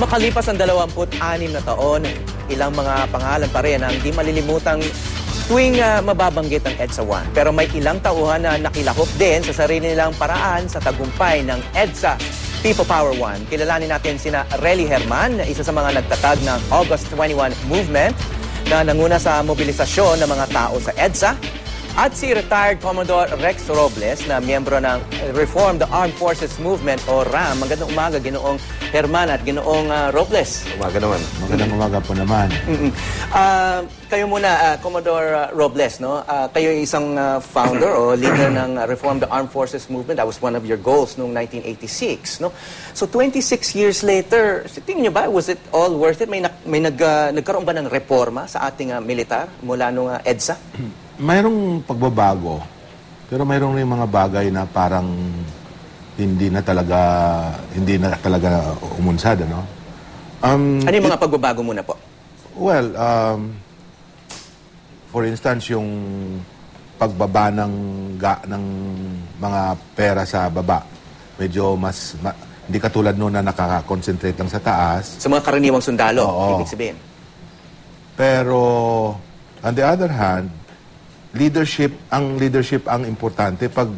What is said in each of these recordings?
Makalipas ang 26 na taon, ilang mga pangalan pa rin ang di malilimutang tuwing mababanggit ang EDSA 1. Pero may ilang tauhan na nakilahok din sa sarili nilang paraan sa tagumpay ng EDSA People Power 1. Kilalanin natin sina Relly Herman, isa sa mga nagtatag ng August 21 movement na nanguna sa mobilisasyon ng mga tao sa EDSA, at si retired Commodore Rex Robles na miyembro ng Reform the Armed Forces Movement o RAM. Magandang umaga, Ginoong Herman at Ginoong Robles. Umaga naman. Magandang umaga po naman. Kayo muna, Commodore Robles, no? Kayo isang founder o leader ng Reform the Armed Forces Movement. That was one of your goals noong 1986, no? So 26 years later, tingin niyo ba, was it all worth it? May nagkaroon ba ng reforma sa ating militar mula nung EDSA? Mayroong pagbabago, pero mayroong rin mga bagay na parang hindi na talaga umunsad, ano? Ano yung mga pagbabago muna po? Well, for instance, yung pagbaba ng mga pera sa baba, medyo hindi katulad noon na nakaka-concentrate lang sa taas. Sa mga karaniwang sundalo, Oo. ibig sabihin. Pero, on the other hand, leadership ang importante. Pag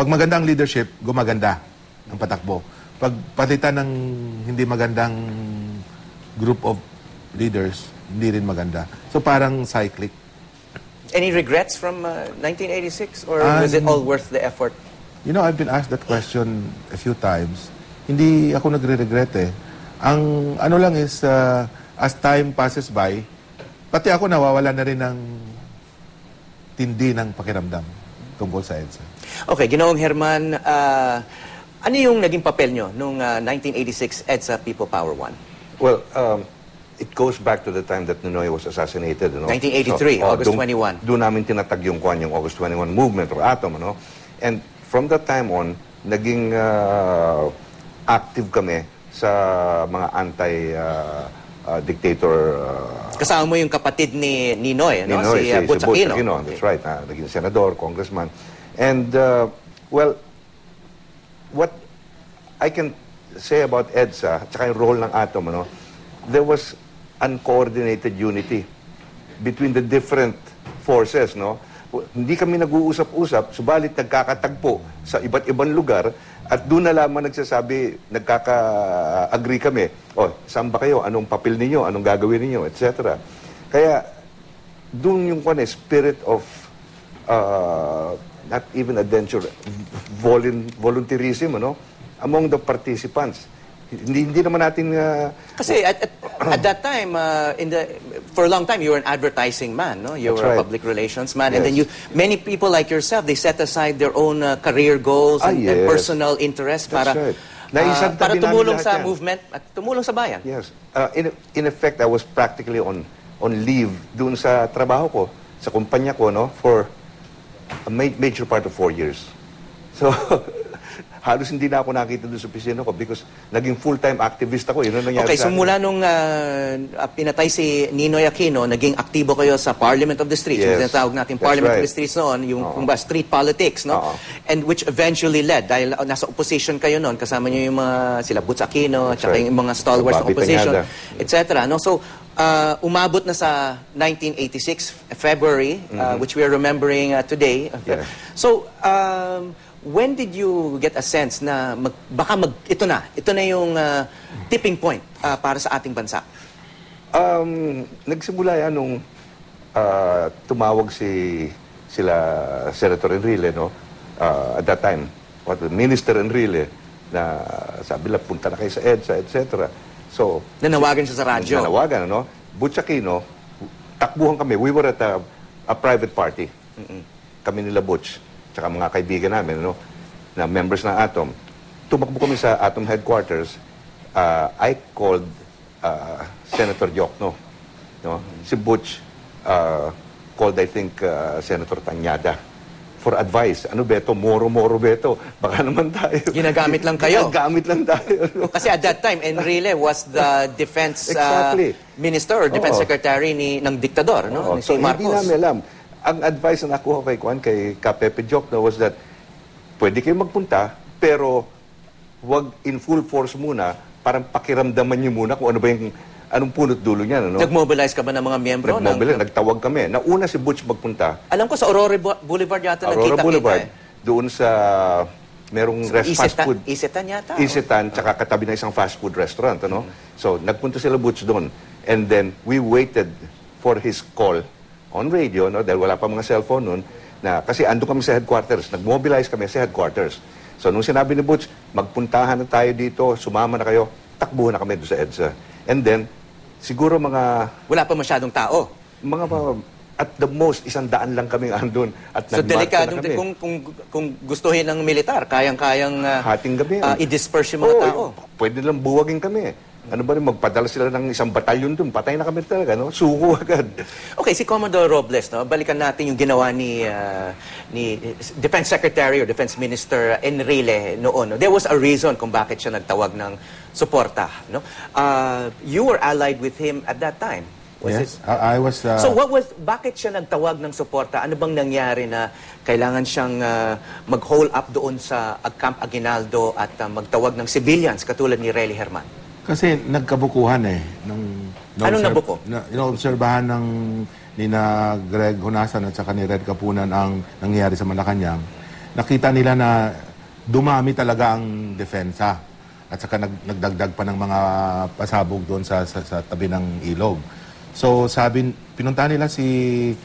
maganda ang leadership, gumaganda ang patakbo. Pag palitan ng hindi magandang group of leaders, hindi rin maganda. So parang cyclic. Any regrets from 1986 or was it all worth the effort? You know, I've been asked that question a few times. Hindi ako nagre-regret eh. Ang ano lang is, as time passes by, pati ako nawawala na rin ng tindi ng pakiramdam tungkol sa EDSA. Okay, Ginoong Herman, ano yung naging papel nyo noong 1986 EDSA People Power 1? Well, it goes back to the time that Ninoy was assassinated. You know? 1983, August 21. Doon namin tinatag yung August 21 movement or ATOM. Ano? And from that time on, naging active kami sa mga anti-dictator. Kasama mo yung kapatid ni Ninoy, no? Ninoy, Si Butch Aquino. That's right. Naging senador, congressman. And, well, what I can say about EDSA, tsaka yung role ng ATOM, ano, there was uncoordinated unity between the different forces, no? Hindi kami nag-uusap-usap, subalit nagkakatagpo sa iba't ibang lugar at doon na lamang nagkaka-agree kami. O, saan ba kayo? Anong papel ninyo? Anong gagawin ninyo? Etc. Kaya, doon yung spirit of not even adventure, volunteerism, ano? Among the participants. Hindi naman natin... Kasi at that time, for a long time, you were an advertising man, no? You were a public relations man. Yes. And then many people like yourself, they set aside their own career goals and personal interests para tumulong sa movement at tumulong sa bayan. Yes. In effect, I was practically on leave doon sa trabaho ko, sa kumpanya ko, no? For a major part of 4 years. So... halos hindi na ako nakita doon sa opisina ko because naging full-time activist ako. Yun ang nangyari Okay, so sa akin. mula nung pinatay si Ninoy Aquino, naging aktibo kayo sa Parliament of the Streets. Yes. Yung tinatawag natin Parliament of the Streets noon, yung street politics, no? And which eventually led, dahil nasa opposition kayo noon, kasama nyo yung mga sila Butch Aquino, at yung mga stalwarts ng opposition, etc. No? So, umabot na sa 1986, February, which we are remembering today. Yeah. So, when did you get a sense na ito na yung tipping point para sa ating bansa? Nagsimula yan nung tumawag sila Senator Enrile, no? At that time, Minister Enrile, na sabi lang, punta na kayo sa EDSA, etc. So, nanawagan siya sa radyo. Nanawagan, no? Butch Aquino, takbuhan kami. We were at a private party. Kami nila Butch, tsaka mga kaibigan namin, no, na members ng ATOM. Tumakbo kami sa ATOM headquarters. I called Senator Diokno. No? Si Butch called, I think, Senator Tanyada for advice. Ano beto? Moro beto. Baka naman tayo. Ginagamit lang kayo. Ginagamit lang tayo. No? Kasi at that time, Enrile was the defense minister or defense secretary ng diktador, no? Ni So, si Marcos. hindi namin alam. Ang advice na nakuha kay Pepe Diokno was that pwede kayo magpunta, pero wag in full force muna parang pakiramdaman niyo muna kung ano ba yung, anong punot dulo niyan, ano? Nag-mobilize ka ba ng mga miyembro? Nagtawag kami. Nauna si Butch magpunta. Alam ko sa Aurora Boulevard yata Aurora nagkita-kita Boulevard, eh. doon sa merong fast food. Isetan yata. Isetan, tsaka katabi na isang fast food restaurant, ano? So, nagpunta sila Butch doon. And then, we waited for his call on radio, no? Dahil wala pa mga cellphone noon, na, kasi ando kami sa headquarters. Nag-mobilize kami sa headquarters. So, nung sinabi ni Butch, magpuntahan na tayo dito, sumama na kayo, takbuhan na kami doon sa EDSA. And then, siguro Wala pa masyadong tao. at the most, 100 lang kami andun. At So, nagmarcha delikado na kami. kung gustuhin ng militar, kayang-kayang Hating gabi yan. i-disperse yung mga tao. Pwede lang buwagin kami. Ano ba rin, magpadala sila ng isang batalyon dun, patay na kami talaga, no? Suko agad. Okay, si Commodore Robles, no? Balikan natin yung ginawa ni Defense Secretary or Defense Minister Enrile noon. No? There was a reason kung bakit siya nagtawag ng suporta. No? You were allied with him at that time. Yes, I was... So bakit siya nagtawag ng suporta? Ano bang nangyari na kailangan siyang mag-hole up doon sa Camp Aguinaldo at magtawag ng civilians katulad ni Relly Herman? Kasi nagkabukuhan eh. Anong nabuko? Inoobserbahan ng nina Greg Honasan at saka ni Red Kapunan ang nangyayari sa Malacanang. Nakita nila na dumami talaga ang depensa. At saka nagdagdag pa ng mga pasabog doon sa tabi ng ilog. So pinuntahan nila si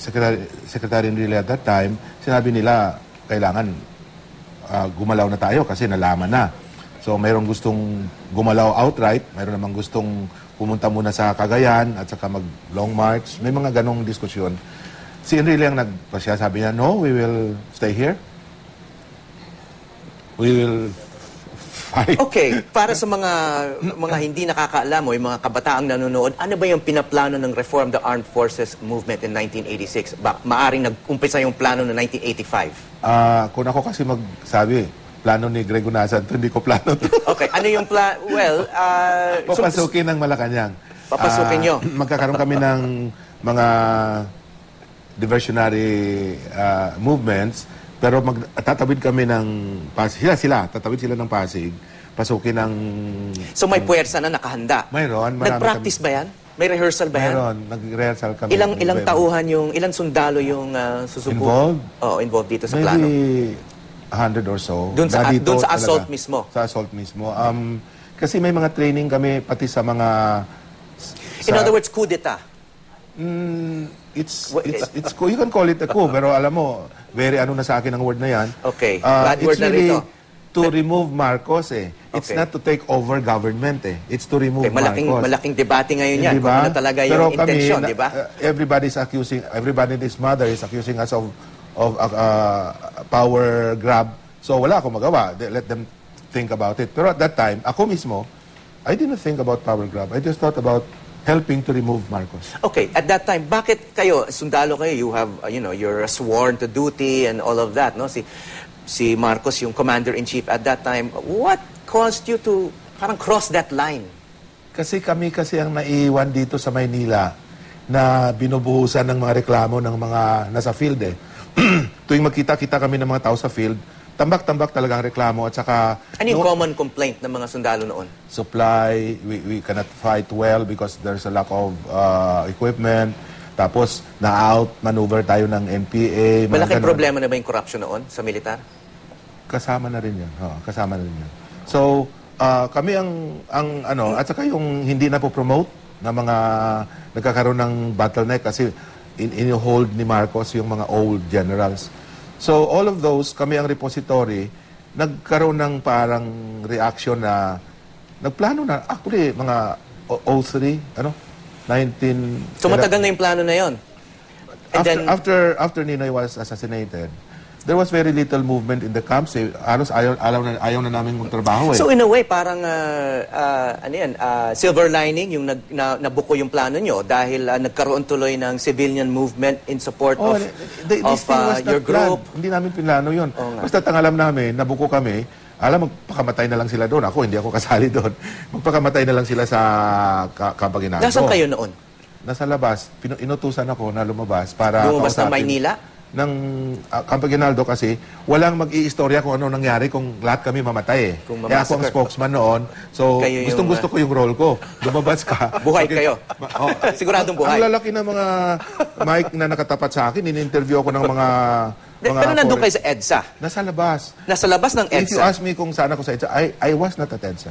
Secretary Enrile at that time, sinabi nila kailangan gumalaw na tayo kasi nalaman na. So, mayroong gustong gumalaw outright, mayroon namang gustong pumunta muna sa Cagayan at saka mag-long march. May mga ganong diskusyon. Si Enrile ang nagpasya, sabi niya, no, we will stay here. We will fight. Okay, para sa mga hindi nakakaalam o yung mga kabataang nanonood, ano ba yung pinaplano ng Reform the Armed Forces Movement in 1986? Maaring nag-umpisa yung plano noong 1985? Kung ako kasi magsabi, plano ni Greg Honasan to, hindi ko plano to. Okay, ano yung plan? Well, Papasukin ng Malacanang. Papasukin nyo? Magkakaroon kami ng mga diversionary movements, pero tatawid kami ng Pasig. Tatawid sila ng Pasig, pasukin ng... So may puwersa na nakahanda? Mayroon. Nag-practice ba yan? May rehearsal ba yan? Mayroon. Nag-rehearsal kami. Ilang tauhan ilang sundalo yung susubok? Involved? Involved dito sa plano. Maybe 100 or so. Doon sa assault mismo? Sa assault mismo. Kasi may mga training kami pati sa mga... In other words, coup d'etat? You can call it a coup, pero alam mo, very na sa akin ang word na yan. Okay. Bad word na really rito. to remove Marcos eh. It's Okay. not to take over government eh. It's to remove Marcos. Malaking debate ngayon yan. Hindi Kung ba? ano talaga Pero yung intensyon, di ba? Everybody, this mother is accusing us of power grab. So wala akong magawa. Let them think about it. Pero at that time, ako mismo, I didn't think about power grab. I just thought about helping to remove Marcos. Okay, at that time, bakit kayo, sundalo kayo, you have, you're sworn to duty and all of that, no? Si Marcos, yung commander-in-chief at that time, what caused you to parang cross that line? Kasi kami ang naiiwan dito sa Maynila na binubuhusan ng mga reklamo ng mga nasa field eh. Tuwing magkita-kita kami ng mga tao sa field, tambak-tambak talaga ang reklamo at saka... Ano yung common complaint ng mga sundalo noon? Supply, we cannot fight well because there's a lack of equipment. Tapos, na-out-maneuver tayo ng NPA. Malaking problema na ba yung corruption noon sa militar? Kasama na rin yun. Kasama na rin yun. So, kami at saka yung hindi na po-promote na mga nagkakaroon ng bottleneck kasi in-hold ni Marcos yung mga old generals. So, all of those, kami ang repository, nagkaroon ng parang reaction na nagplano na, actually, mga 03, 19... So, matagal na yung plano na yon. After Ninoy was assassinated, there was very little movement in the camps. Halos ayaw na namin magtrabaho eh. So, in a way, parang, silver lining, yung nabuko yung plano nyo dahil nagkaroon tuloy ng civilian movement in support of your group. Hindi namin pinlano yun. Basta tangalam namin, nabuko kami, magpakamatay na lang sila doon. Hindi ako kasali doon. Magpakamatay na lang sila sa Kapaginado. Nasaan kayo noon? Nasa labas. Inutusan ako na lumabas para Lumabas ng kausapin. Maynila? Camp Aguinaldo kasi walang mag-iistorya kung ano nangyari kung lahat kami mamatay eh. Kung Kaya ako ang mamassacre. spokesman noon. So, Kayo yung, gustong-gusto ko yung role ko. Lumabas ka. Buhay So, kayo. Oh, Siguradong buhay. Ang lalaki ng mga mic na nakatapat sa akin, in-interview ako ng mga... Pero nandun kayo sa EDSA. Nasa labas. Nasa labas ng If you EDSA. ask me kung saan ako sa EDSA, I was not at EDSA.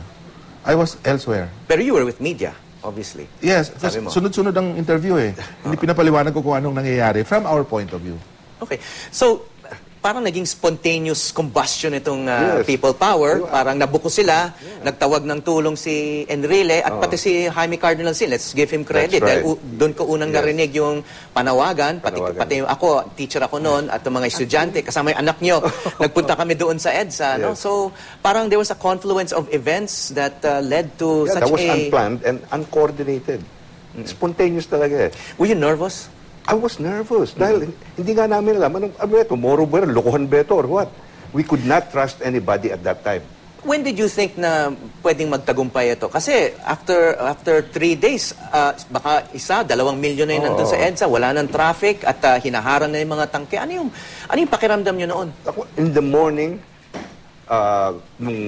I was elsewhere. Pero you were with media, obviously. Yes, kasi Sabi mo. sunod-sunod ang interview eh. Hindi pinapaliwanag ko kung anong nangyayari from our point of view. Okay. So, parang naging spontaneous combustion itong Yes. people power. Parang nabuko sila, nagtawag ng tulong si Enrile at pati si Jaime Cardinal Sin. Let's give him credit. That's right. Dahil doon ko unang narinig yung panawagan. Pati ako, teacher ako noon at yung mga estudyante, kasama yung anak nyo. Nagpunta kami doon sa EDSA. No? Yes. So, parang there was a confluence of events that led to Yeah, such that was a... unplanned and uncoordinated. Spontaneous talaga eh. Were you nervous? I was nervous dahil hindi nga namin alam, ano ba ito? Moro ba ito? Lokohan ba ito or what? We could not trust anybody at that time. When did you think na pwedeng magtagumpay ito? Kasi after 3 days, baka 1-2 milyon na yun nandun sa EDSA, wala nang traffic at hinaharang na yung mga tangke. Ano yung pakiramdam nyo noon? Ako, in the morning, nung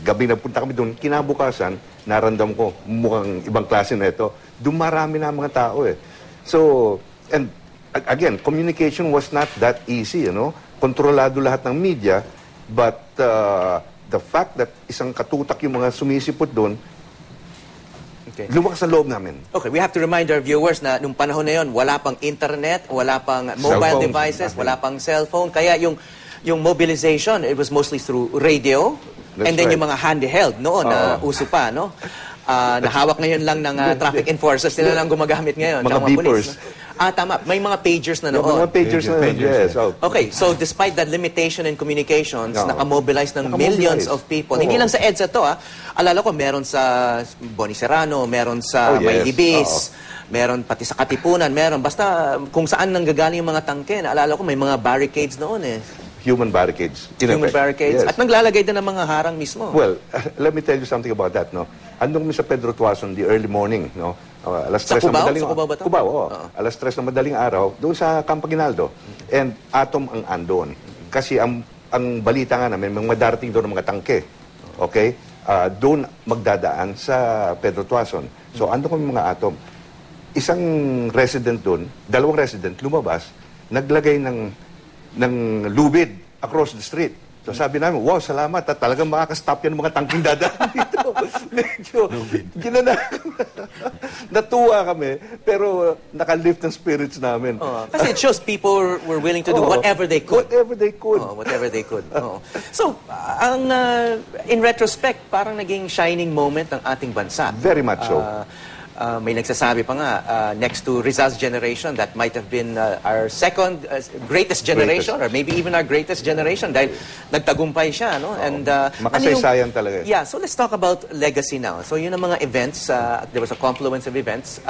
gabi nagpunta kami doon, kinabukasan, narandam ko, mukhang ibang klase na ito. Dumarami na ang mga tao eh. So, and again, communication was not that easy, you know? Kontrolado lahat ng media, but the fact that isang katutak yung mga sumisipot doon, Okay. lumakas sa loob namin. Okay, we have to remind our viewers na nung panahon na yon, wala pang internet, wala pang mobile Cellphone, devices, nothing. wala pang cellphone. Kaya yung mobilization, it was mostly through radio. That's and then right. yung mga handheld noon na uso pa, no? Nahawak ngayon lang ng traffic enforcers, sila lang gumagamit ngayon. Mga tsaka beepers. police, no? Tama. May mga pagers na Yung noon. mga pagers na yun, Pagers, yes. Oh. Okay, so despite that limitation in communications, Oo. nakamobilize ng Nakamobilize. millions of people. Oo. Hindi lang sa EDSA to, Alala ko, meron sa Boni Serrano, meron sa Oh, yes. Maylibis, meron pati sa Katipunan, meron. Basta kung saan nanggagaling yung mga tangke. Naalala ko, may mga barricades noon eh. Human barricades. In Human effect. barricades. Yes. At naglalagay din ng mga harang mismo. Well, let me tell you something about that, no? Andong kami sa Pedro Tuason the early morning, no? Alas Sa 3 Cubao? na madaling Sa Cubao ba to? Cubao, oo. Oo. Alas 3 na madaling araw, doon sa Camp Aguinaldo. And Atom ang andon. Kasi ang balita nga namin, may madarating doon ng mga tangke. Okay? Doon magdadaan sa Pedro Tuason. So, andon kami mga Atom. Isang resident doon, dalawang resident, lumabas, naglagay ng lubid across the street. So sabi namin, wow, salamat. At talagang makakastop yan ng mga tangking dadaan dito. Medyo, natuwa kami, pero nakalift ng spirits namin. Kasi it shows people were willing to do Oo. whatever they could. Whatever they could. Whatever they could. Oo. So, in retrospect, parang naging shining moment ng ating bansa. Very much so. May nagsasabi pa nga, next to Rizal's generation, that might have been our second greatest generation, or maybe even our greatest generation, dahil nagtagumpay siya, no? And, Makasaysayan talaga. Yeah, so let's talk about legacy now. So yun ang mga events, there was a confluence of events.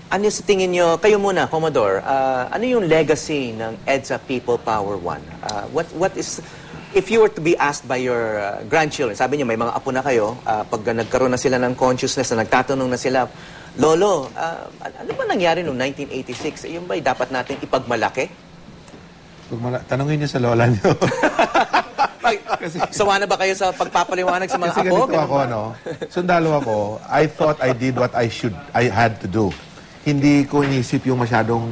Ano sa tingin nyo, kayo muna, Commodore, ano yung legacy ng EDSA People Power 1? What is... If you were to be asked by your grandchildren, sabi niyo may mga apo na kayo, pag nagkaroon na sila ng consciousness na nagtatanong na sila, Lolo, ano ba nangyari noong 1986? Yung ba'y dapat natin ipagmalaki? Tanungin niyo sa lola niyo. Sawa na ba kayo sa pagpapaliwanag sa mga Kasi apo? ganito ako, no? Sundalo ako. I thought I did what I had to do. Hindi ko inisip yung masyadong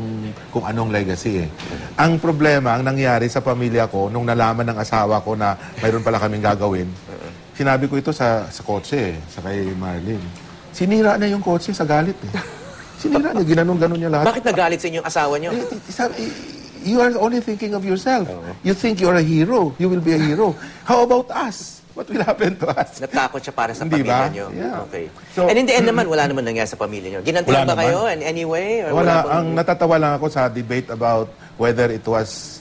kung anong legacy eh. Ang problema, ang nangyari sa pamilya ko, nung nalaman ng asawa ko na mayroon pala kaming gagawin, sinabi ko ito sa kotse, sa kay Marlene. Sinira na yung kotse sa galit eh. Sinira niya, ginanon-ganon niya lahat. Bakit nagalit sa inyo yung asawa niyo? You are only thinking of yourself. You think you're a hero. You will be a hero. How about us? What will happen to us? Natakot siya para sa Hindi pamilya ba? niyo. Yeah. Okay. So, And in the end naman, wala naman nangyari sa pamilya niyo. Ginantihan Wala ba kayo naman. in any way? Or Wala. bang- Ang natatawa lang ako sa debate about whether it was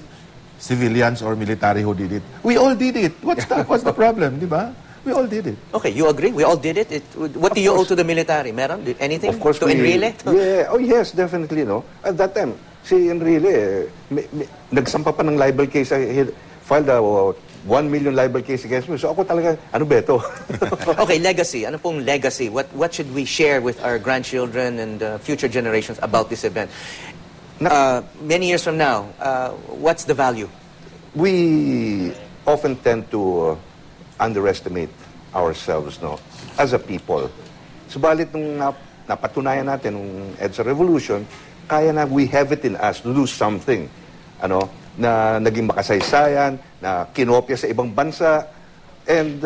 civilians or military who did it. We all did it. What's the problem, di ba? We all did it. Okay, you agree? We all did it? What do you owe to the military? Meron? Anything? Of course, to Enrile? Yeah, oh yes, definitely, no. At that time, si Enrile, nagsampa pa ng libel case, he filed a 1 million libel case against me. So ako talaga, ano ba ito? Okay, legacy. Ano pong legacy? What should we share with our grandchildren and future generations about this event? Many years from now, what's the value? We often tend to underestimate ourselves, no, as a people. Subalit nung napatunayan natin nung EDSA Revolution, kaya na we have it in us to do something, na naging makasaysayan, na kinopya sa ibang bansa, and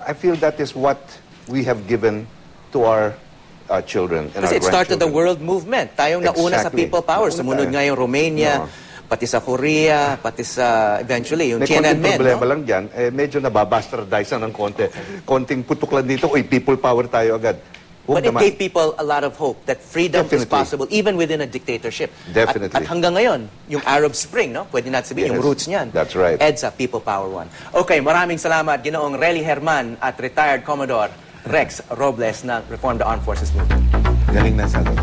I feel that is what we have given to our children and Kasi our it started the grandchildren. world movement. Tayong nauna sa Exactly. people power. Nauna Sumunod tayo. nga yung Romania, No. pati sa Korea, pati sa eventually yung May konting Tiananmen. problema No? lang dyan, medyo nababastardize na ng konti. Konting putok lang dito, uy, people power tayo agad. Huwag But it naman. gave people a lot of hope that freedom is Definitely. possible even within a dictatorship. Definitely. At hanggang ngayon, yung Arab Spring, no? Pwede natin sabihin, yung Yes, roots niyan. that's right. EDSA, People Power One. Okay, maraming salamat, Ginoong Relly Herman at retired Commodore Rex Robles ng Reform the Armed Forces Movement. Galing na sagot.